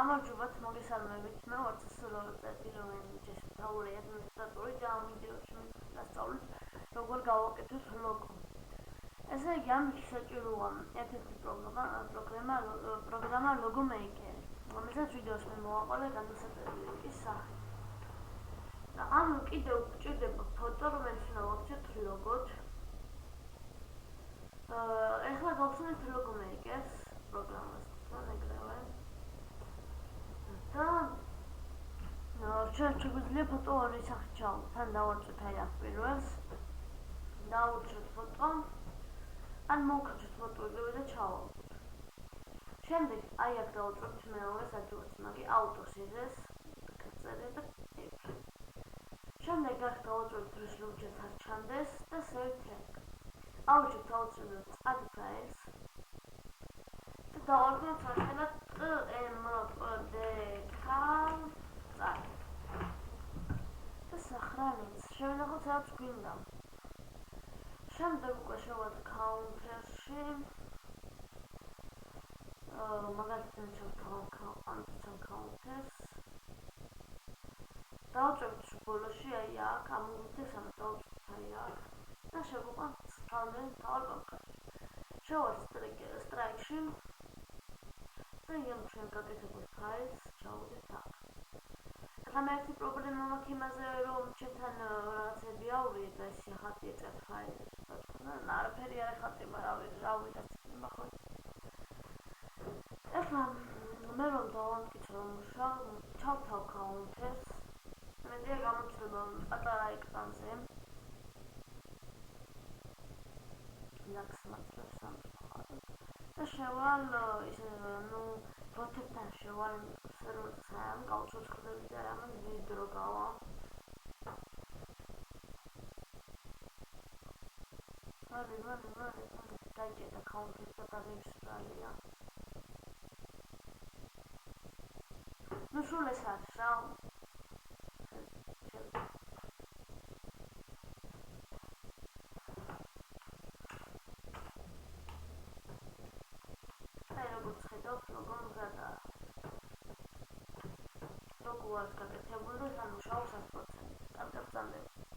გამარჯობათ, მოგესალმებით. მე ვარ ცესლოვანი მთავარი ადმინისტრატორი და ამ ვიდეოში ვისწავლით, როგორ გავაკეთოთ ლოგო. ესე იგი, ამის საჭიროა ერთ-ერთი პროგრამა Logo Maker, რომელსაც ვიდეოს მე მოვაყოლე გადასაწყვეტი ლინკის სახით. და ამ კიდევ გვჭირდება ფოტო, რომელიც უნდა ვაქციოთ ლოგოთ. ეხლა გავხსნით Logo Maker-ს პროგრამას, ეგრევე. და ჩვენ შეგვიძლია ფოტო ორი სახით ჩავყოთ. ან დავარწოთ აი აქ პირველს, დავუჭროთ ფოტო, ან მოვქცევთ ფოტო ეგრევე და ჩავყოთ. შემდეგ აი აქ დავუჭროთ მეორეს აჯობს, მაგის ავტორს იზეს, წერე და იფრე. შემდეგ აქ დავუჭროთ ის ლუჩეს არ ჩანდეს და save tag. ავუჭროთ დავუჭროთ add files. და დავარქვით სახელად და სახრანიც შევინახოთ რაც გვინდა. შემდეგ უკვე შევად counter-ში მაგალითად შევთავაზოთ counter-ს. დავუჭროთ ბოლოში აი აქ ამოვიდეს ამას დავუჭროთ აი აქ და შევუყვანთ რამდენი მთავარ კონკრეტი. შევართ strike-ში და იმ ჩვენ გაკეთებულ ფაილს ჩავუდით აქ. ახლა მე ერთი პრობლემა მაქვს იმაზე, რომ ჩემთან რაღაცები ავიდე და ეს ხატი ეწევ ფაილს. არაფერი არ ეხატება, რავი და ცნება ხო. ახლა მე რომ დავამტკიცო ჩავთავ counter-ს, მედია გამოჩნდება პატარა ეკრანზე. ლაქსმატებს ამხარ. და შევალ ბოთებთან შევალ სერვერთან გავუწევთ ხდები და ამან ვიდრო გავა. მარი დაიჭერა counter და დაგეშალია. სულ ეს არის რა. ლოგო მზადა. ლოგო არის გაკეთებული და სამუშაო 100%. კარგად გწანდება.